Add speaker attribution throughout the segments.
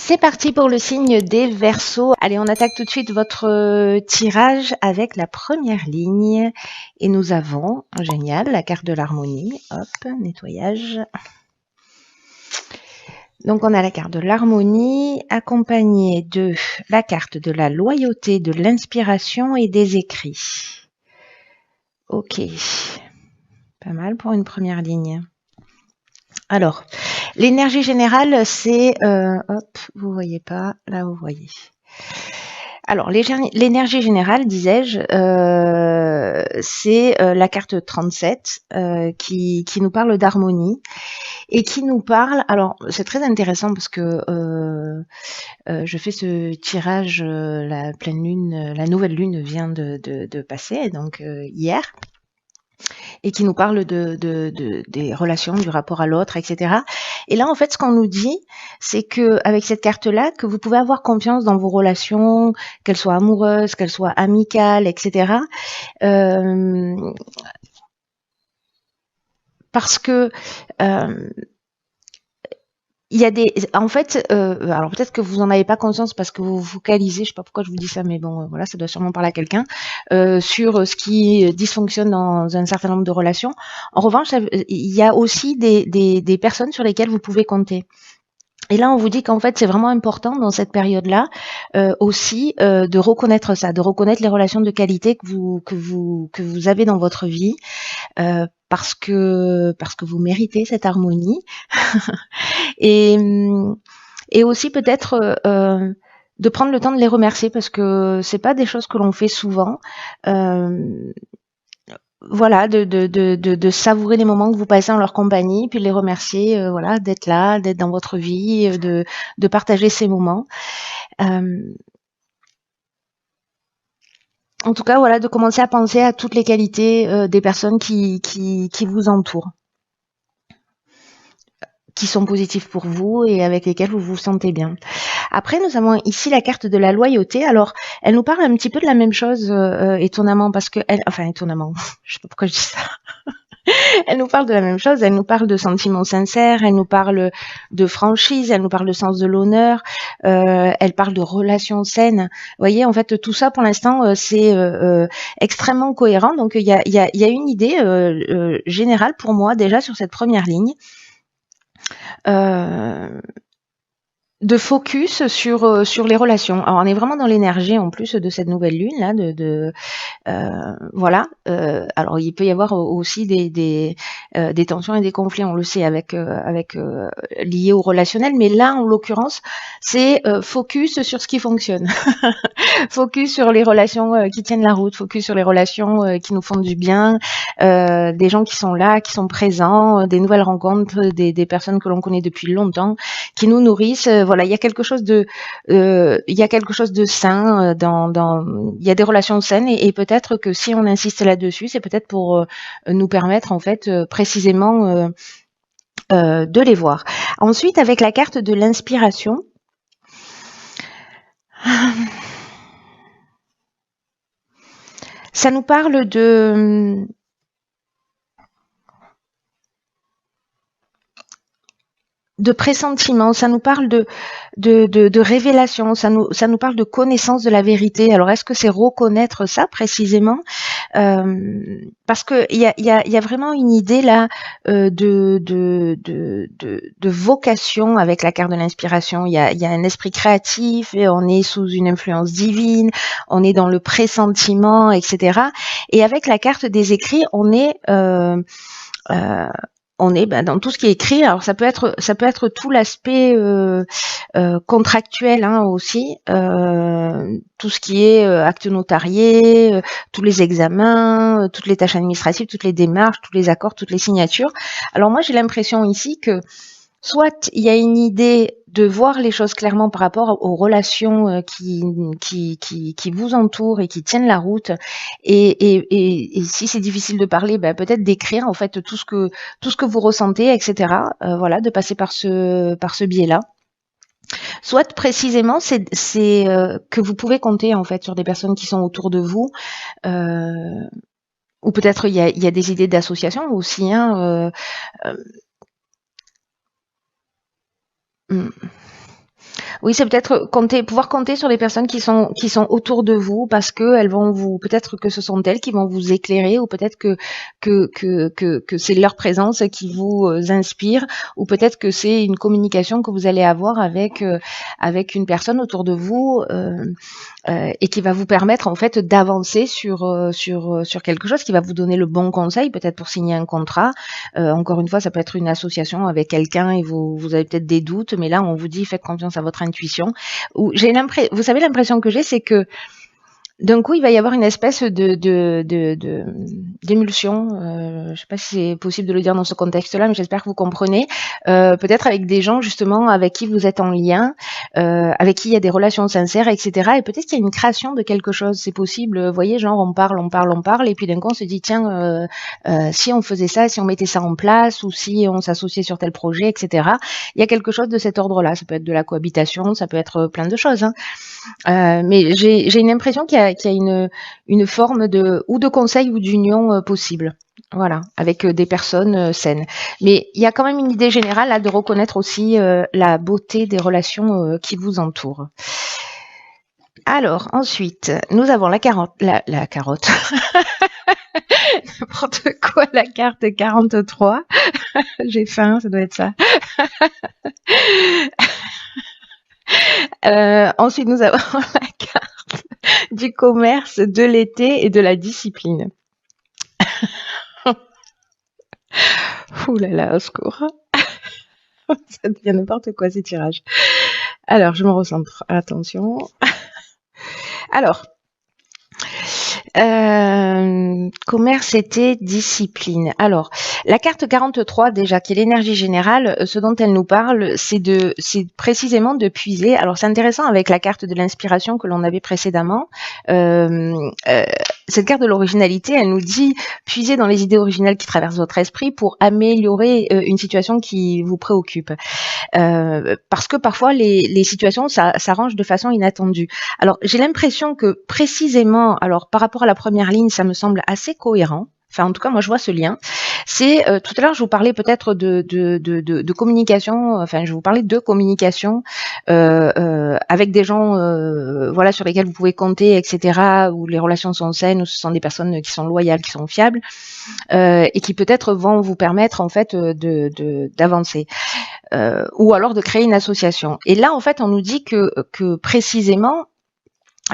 Speaker 1: C'est parti pour le signe des Verseaux. Allez, on attaque tout de suite votre tirage avec la première ligne. Et nous avons, génial, la carte de l'harmonie. Hop, nettoyage. Donc on a la carte de l'harmonie accompagnée de la carte de la loyauté, de l'inspiration et des écrits. Ok, pas mal pour une première ligne. Alors, l'énergie générale, c'est... hop, vous voyez pas, là vous voyez. Alors, l'énergie générale, disais-je, c'est la carte 37 qui nous parle d'harmonie et qui nous parle... Alors, c'est très intéressant parce que je fais ce tirage, la pleine lune, la nouvelle lune vient de passer, donc hier, et qui nous parle des relations, du rapport à l'autre, etc. Et là, en fait, ce qu'on nous dit, c'est que avec cette carte-là, que vous pouvez avoir confiance dans vos relations, qu'elles soient amoureuses, qu'elles soient amicales, etc. Parce que il y a des, en fait, alors peut-être que vous en avez pas conscience parce que vous vous focalisez, je sais pas pourquoi je vous dis ça, mais bon, voilà, ça doit sûrement parler à quelqu'un, sur ce qui dysfonctionne dans un certain nombre de relations. En revanche, il y a aussi des personnes sur lesquelles vous pouvez compter. Et là, on vous dit qu'en fait, c'est vraiment important dans cette période-là aussi de reconnaître ça, de reconnaître les relations de qualité que vous avez dans votre vie, parce que vous méritez cette harmonie. et, et aussi peut-être de prendre le temps de les remercier parce que c'est pas des choses que l'on fait souvent. Voilà, de savourer les moments que vous passez en leur compagnie, puis de les remercier, voilà, d'être là, d'être dans votre vie, de partager ces moments. En tout cas, voilà, de commencer à penser à toutes les qualités des personnes qui vous entourent, qui sont positives pour vous et avec lesquelles vous vous sentez bien. Après, nous avons ici la carte de la loyauté. Alors, elle nous parle un petit peu de la même chose, étonnamment, parce que étonnamment, je sais pas pourquoi je dis ça. Elle nous parle de la même chose, elle nous parle de sentiments sincères, elle nous parle de franchise, elle nous parle de sens de l'honneur, elle parle de relations saines. Vous voyez, en fait, tout ça, pour l'instant, c'est extrêmement cohérent. Donc, il y a une idée générale pour moi, déjà, sur cette première ligne. De focus sur les relations. Alors on est vraiment dans l'énergie en plus de cette nouvelle lune là, voilà. Alors il peut y avoir aussi des tensions et des conflits, on le sait, avec liés au relationnel, mais là en l'occurrence c'est focus sur ce qui fonctionne, focus sur les relations qui tiennent la route, focus sur les relations qui nous font du bien, des gens qui sont là, qui sont présents, des nouvelles rencontres, des personnes que l'on connaît depuis longtemps, qui nous nourrissent. Voilà, il y a quelque chose de sain il y a des relations saines et peut-être que si on insiste là-dessus, c'est peut-être pour nous permettre en fait précisément de les voir. Ensuite, avec la carte de l'inspiration, ça nous parle de pressentiment, ça nous parle de révélation, ça nous parle de connaissance de la vérité. Alors est-ce que c'est reconnaître ça précisément, parce que il y a vraiment une idée là de vocation avec la carte de l'inspiration. Il y a un esprit créatif et on est sous une influence divine, on est dans le pressentiment, etc. Et avec la carte des écrits, on est dans tout ce qui est écrit. Alors ça peut être tout l'aspect contractuel aussi, tout ce qui est acte notarié, tous les examens, toutes les tâches administratives, toutes les démarches, tous les accords, toutes les signatures. Alors moi j'ai l'impression ici que soit il y a une idée de voir les choses clairement par rapport aux relations qui vous entourent et qui tiennent la route, et si c'est difficile de parler, peut-être d'écrire en fait tout ce que vous ressentez, etc. Voilà, de passer par ce biais-là. Soit précisément c'est que vous pouvez compter en fait sur des personnes qui sont autour de vous, ou peut-être il y a des idées d'association aussi, hein. Oui, c'est peut-être pouvoir compter sur les personnes qui sont autour de vous parce que elles vont peut-être que ce sont elles qui vont vous éclairer ou peut-être que c'est leur présence qui vous inspire ou peut-être que c'est une communication que vous allez avoir avec une personne autour de vous et qui va vous permettre en fait d'avancer sur quelque chose, qui va vous donner le bon conseil, peut-être pour signer un contrat. Encore une fois, ça peut être une association avec quelqu'un et vous avez peut-être des doutes, mais là on vous dit faites confiance à votre intuition. Ou vous savez l'impression que j'ai, c'est que d'un coup, il va y avoir une espèce d'émulsion. Je ne sais pas si c'est possible de le dire dans ce contexte-là, mais j'espère que vous comprenez. Peut-être avec des gens justement avec qui vous êtes en lien, avec qui il y a des relations sincères, etc. Et peut-être qu'il y a une création de quelque chose. C'est possible. Vous voyez, genre on parle, et puis d'un coup on se dit tiens, si on faisait ça, si on mettait ça en place, ou si on s'associait sur tel projet, etc. Il y a quelque chose de cet ordre-là. Ça peut être de la cohabitation, ça peut être plein de choses. Hein. Mais j'ai une impression qu'il y a une forme de conseil ou d'union possible. Voilà, avec des personnes saines. Mais il y a quand même une idée générale là, de reconnaître aussi la beauté des relations qui vous entourent. Alors, ensuite, nous avons la carotte. N'importe quoi, la carte 43. J'ai faim, ça doit être ça. Ensuite, nous avons la carte du commerce, de l'été et de la discipline. Ouh là là, au secours. Ça devient n'importe quoi ces tirages. Alors, je me recentre. Attention. Alors, commerce, été, discipline. Alors, la carte 43 déjà, qui est l'énergie générale, ce dont elle nous parle, c'est précisément de puiser. Alors, c'est intéressant avec la carte de l'inspiration que l'on avait précédemment. Cette carte de l'originalité, elle nous dit puiser dans les idées originales qui traversent votre esprit pour améliorer une situation qui vous préoccupe. Parce que parfois les situations s'arrangent de façon inattendue. Alors j'ai l'impression que précisément, alors par rapport à la première ligne, ça me semble assez cohérent. Enfin, en tout cas, moi, je vois ce lien. C'est tout à l'heure, je vous parlais peut-être de communication. Enfin, je vous parlais de communication avec des gens, voilà, sur lesquels vous pouvez compter, etc. Où les relations sont saines, où ce sont des personnes qui sont loyales, qui sont fiables, et qui peut-être vont vous permettre en fait d'avancer. Ou alors de créer une association. Et là, en fait, on nous dit que précisément,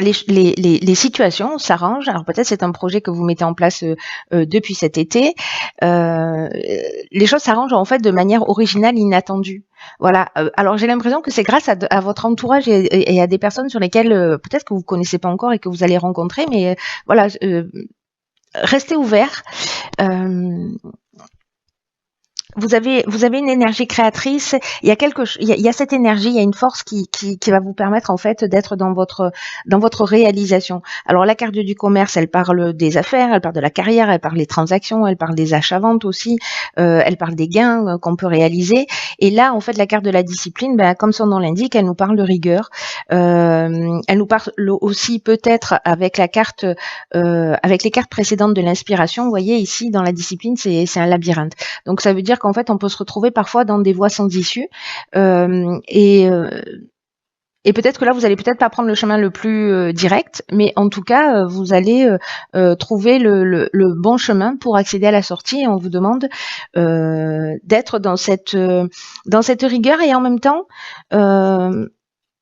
Speaker 1: les situations s'arrangent. Alors peut-être c'est un projet que vous mettez en place depuis cet été. Les choses s'arrangent en fait de manière originale, inattendue. Voilà. Alors j'ai l'impression que c'est grâce à votre entourage et à des personnes sur lesquelles peut-être que vous connaissez pas encore et que vous allez rencontrer, mais voilà. Restez ouverts. Vous avez une énergie créatrice. Il y a cette énergie, il y a une force qui va vous permettre en fait d'être dans votre réalisation. Alors la carte du commerce, elle parle des affaires, elle parle de la carrière, elle parle des transactions, elle parle des achats-ventes aussi, elle parle des gains qu'on peut réaliser. Et là, en fait, la carte de la discipline, ben, comme son nom l'indique, elle nous parle de rigueur. Elle nous parle aussi peut-être avec la carte, avec les cartes précédentes de l'inspiration. Vous voyez ici dans la discipline, c'est un labyrinthe. Donc ça veut dire qu'en fait, on peut se retrouver parfois dans des voies sans issue. Et peut-être que là, vous allez peut-être pas prendre le chemin le plus direct, mais en tout cas, vous allez trouver le bon chemin pour accéder à la sortie. Et on vous demande d'être dans cette rigueur et en même temps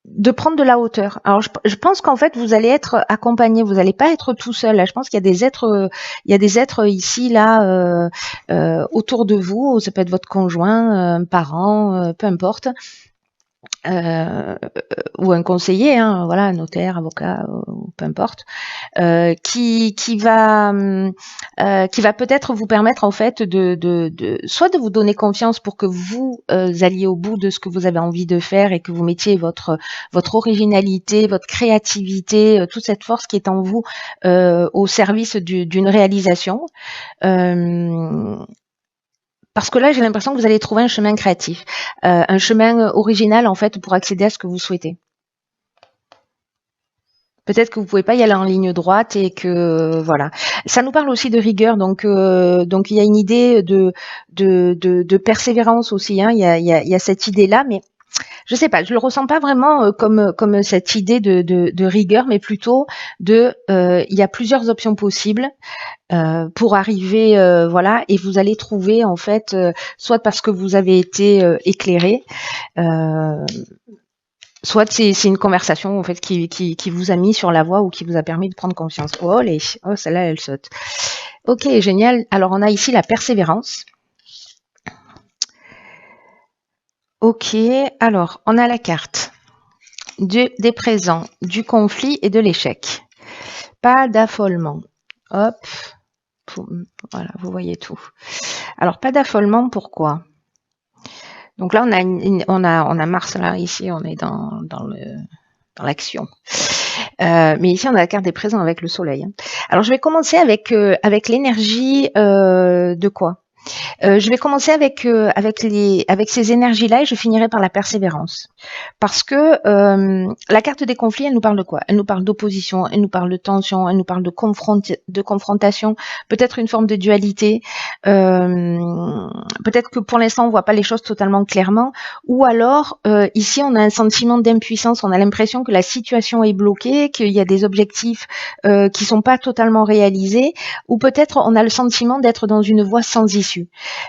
Speaker 1: de prendre de la hauteur. Alors je pense qu'en fait vous allez être accompagné, vous n'allez pas être tout seul. Là, je pense qu'il y a des êtres ici là autour de vous. Ça peut être votre conjoint, un parent, peu importe. Ou un conseiller, hein, voilà, un notaire, avocat, peu importe, qui va peut-être vous permettre en fait soit de vous donner confiance pour que vous alliez au bout de ce que vous avez envie de faire et que vous mettiez votre originalité, votre créativité, toute cette force qui est en vous au service d'une réalisation. Parce que là, j'ai l'impression que vous allez trouver un chemin créatif, un chemin original en fait pour accéder à ce que vous souhaitez. Peut-être que vous pouvez pas y aller en ligne droite et que voilà. Ça nous parle aussi de rigueur, donc il y a une idée de persévérance aussi. Hein, il y a cette idée là, mais je sais pas, je le ressens pas vraiment comme cette idée de rigueur, mais plutôt il y a plusieurs options possibles pour arriver, voilà, et vous allez trouver en fait, soit parce que vous avez été éclairé, soit c'est une conversation en fait qui vous a mis sur la voie ou qui vous a permis de prendre conscience. Oh celle-là elle saute. Ok, génial. Alors on a ici la persévérance. Ok, alors on a la carte des présents, du conflit et de l'échec. Pas d'affolement. Hop, voilà, vous voyez tout. Alors pas d'affolement, pourquoi? Donc là on a Mars là, ici on est dans l'action. Mais ici on a la carte des présents avec le soleil. Alors je vais commencer avec l'énergie de quoi? Je vais commencer avec ces énergies-là et je finirai par la persévérance. Parce que la carte des conflits, elle nous parle de quoi? Elle nous parle d'opposition, elle nous parle de tension, elle nous parle de confrontation, peut-être une forme de dualité. Peut-être que pour l'instant on voit pas les choses totalement clairement, ou alors ici on a un sentiment d'impuissance, on a l'impression que la situation est bloquée, qu'il y a des objectifs qui sont pas totalement réalisés, ou peut-être on a le sentiment d'être dans une voie sans issue.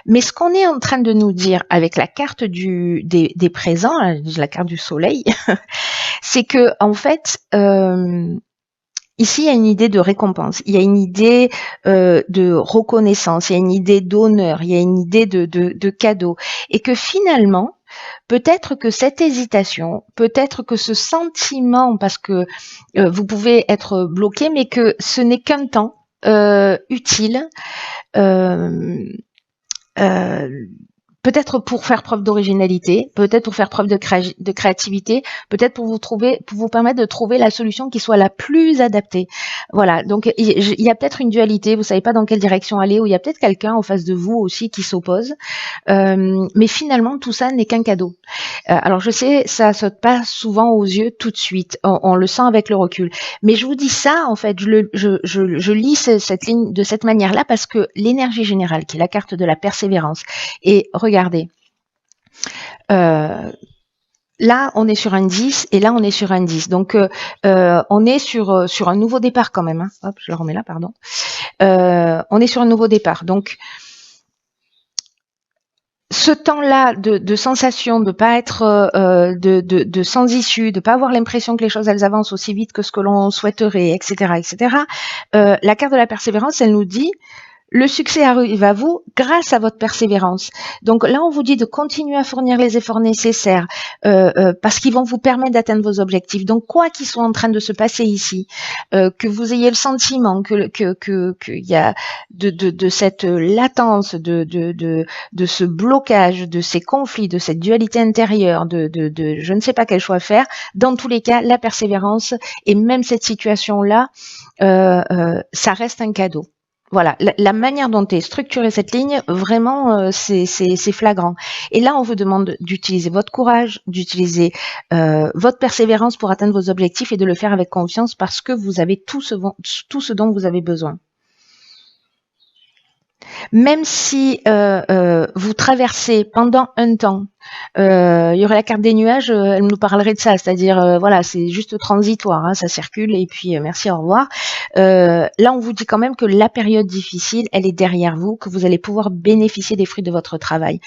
Speaker 1: Mais ce qu'on est en train de nous dire avec la carte des présents, la carte du soleil, c'est que en fait, ici il y a une idée de récompense, il y a une idée de reconnaissance, il y a une idée d'honneur, il y a une idée de cadeau, et que finalement, peut-être que cette hésitation, peut-être que ce sentiment, parce que vous pouvez être bloqué, mais que ce n'est qu'un temps utile. Peut-être pour faire preuve d'originalité, peut-être pour faire preuve de créativité, peut-être pour vous permettre de trouver la solution qui soit la plus adaptée. Voilà. Donc il y a peut-être une dualité, vous savez pas dans quelle direction aller, ou il y a peut-être quelqu'un en face de vous aussi qui s'oppose. Mais finalement, tout ça n'est qu'un cadeau. Alors je sais, ça saute pas souvent aux yeux tout de suite. On le sent avec le recul. Mais je vous dis ça, en fait, je lis cette ligne de cette manière-là parce que l'énergie générale, qui est la carte de la persévérance, et regardez, là, on est sur un 10 et là, on est sur un 10. Donc, on est sur un nouveau départ quand même. Hein. Hop, je le remets là, pardon. On est sur un nouveau départ. Donc, ce temps-là de sensation, de pas être de sans issue, de pas avoir l'impression que les choses elles avancent aussi vite que ce que l'on souhaiterait, etc., etc. La carte de la persévérance, elle nous dit le succès arrive à vous grâce à votre persévérance. Donc là, on vous dit de continuer à fournir les efforts nécessaires parce qu'ils vont vous permettre d'atteindre vos objectifs. Donc quoi qu'il soit en train de se passer ici, que vous ayez le sentiment que y a de cette latence, de ce blocage, de ces conflits, de cette dualité intérieure, de je ne sais pas quel choix faire. Dans tous les cas, la persévérance et même cette situation-là, ça reste un cadeau. Voilà, la manière dont est structurée cette ligne, vraiment, c'est flagrant. Et là, on vous demande d'utiliser votre courage, d'utiliser votre persévérance pour atteindre vos objectifs et de le faire avec confiance parce que vous avez tout ce dont vous avez besoin. Même si vous traversez pendant un temps, il y aurait la carte des nuages, elle nous parlerait de ça, c'est-à-dire voilà, c'est juste transitoire, hein, ça circule et puis merci, au revoir. Là, on vous dit quand même que la période difficile, elle est derrière vous, que vous allez pouvoir bénéficier des fruits de votre travail.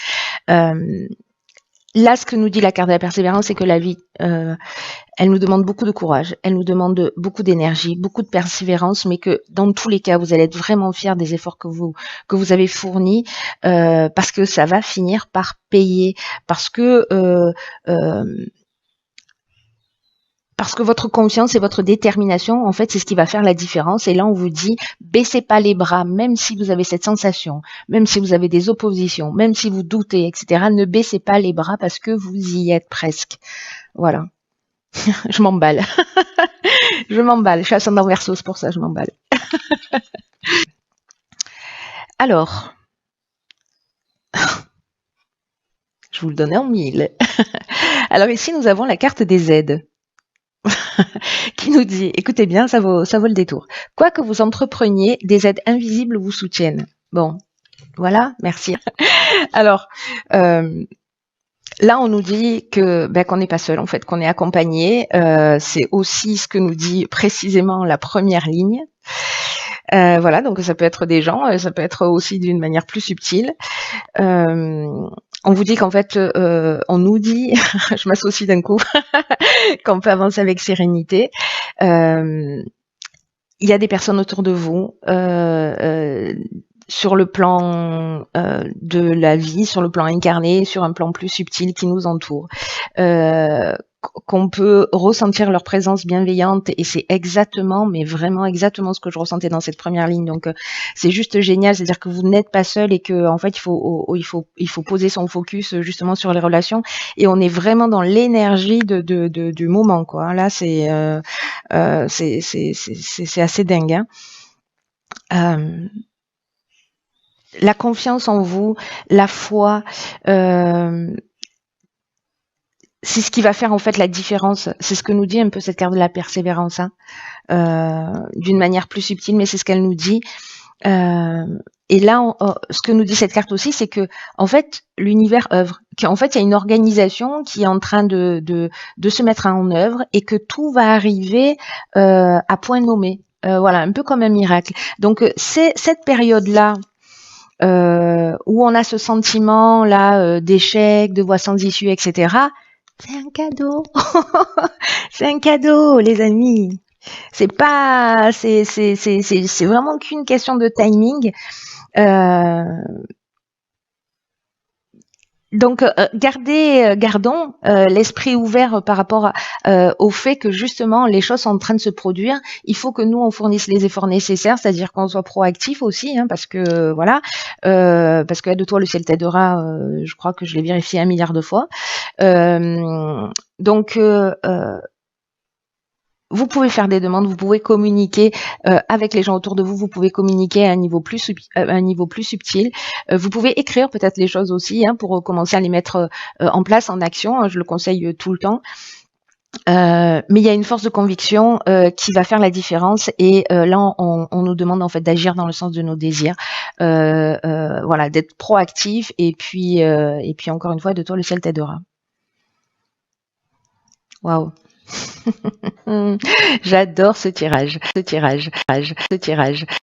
Speaker 1: Là, ce que nous dit la carte de la persévérance, c'est que la vie, elle nous demande beaucoup de courage, elle nous demande beaucoup d'énergie, beaucoup de persévérance, mais que dans tous les cas, vous allez être vraiment fiers des efforts que vous avez fournis, parce que ça va finir par payer, parce que votre confiance et votre détermination, en fait, c'est ce qui va faire la différence. Et là, on vous dit, baissez pas les bras, même si vous avez cette sensation, même si vous avez des oppositions, même si vous doutez, etc. Ne baissez pas les bras parce que vous y êtes presque. Voilà. Je m'emballe. Je m'emballe. Je suis ascendant Verseau, c'est pour ça, je m'emballe. Alors, je vous le donnais en 1000. Alors ici, nous avons la carte des aides. Qui nous dit, écoutez bien, ça vaut le détour. Quoi que vous entrepreniez, des aides invisibles vous soutiennent. Bon, voilà, merci. Alors, Là, on nous dit que qu'on n'est pas seul, en fait, qu'on est accompagné. C'est aussi ce que nous dit précisément la première ligne. Voilà, donc ça peut être des gens, ça peut être aussi d'une manière plus subtile. On vous dit qu'en fait, on nous dit, je m'associe d'un coup, qu'on peut avancer avec sérénité. Il y a des personnes autour de vous, sur le plan de la vie, sur le plan incarné, sur un plan plus subtil qui nous entoure. Qu'on peut ressentir leur présence bienveillante et c'est exactement, mais vraiment exactement ce que je ressentais dans cette première ligne. Donc c'est juste génial, c'est-à-dire que vous n'êtes pas seul et que en fait il faut poser son focus justement sur les relations et on est vraiment dans l'énergie du moment quoi. Là c'est assez dingue. Hein. La confiance en vous, la foi. C'est ce qui va faire en fait la différence. C'est ce que nous dit un peu cette carte de la persévérance, hein. D'une manière plus subtile, mais c'est ce qu'elle nous dit. Et là, ce que nous dit cette carte aussi, c'est que en fait l'univers œuvre, qu'en fait il y a une organisation qui est en train de se mettre en œuvre et que tout va arriver à point nommé. Voilà, un peu comme un miracle. Donc c'est cette période-là. Où on a ce sentiment là d'échec, de voie sans issue, etc. C'est un cadeau. C'est un cadeau, les amis. C'est pas, c'est vraiment qu'une question de timing. Donc, gardons l'esprit ouvert par rapport au fait que justement les choses sont en train de se produire. Il faut que nous on fournisse les efforts nécessaires, c'est-à-dire qu'on soit proactif aussi, hein, parce que voilà, parce que aide-toi le ciel t'aidera. Je crois que je l'ai vérifié 1 milliard de fois. Donc vous pouvez faire des demandes, vous pouvez communiquer avec les gens autour de vous, vous pouvez communiquer à un niveau plus subtil. Vous pouvez écrire peut-être les choses aussi hein, pour commencer à les mettre en place, en action. Je le conseille tout le temps. Mais il y a une force de conviction qui va faire la différence et là on nous demande en fait d'agir dans le sens de nos désirs, voilà, d'être proactif et puis encore une fois de toi le ciel t'aidera. Waouh. J'adore ce tirage.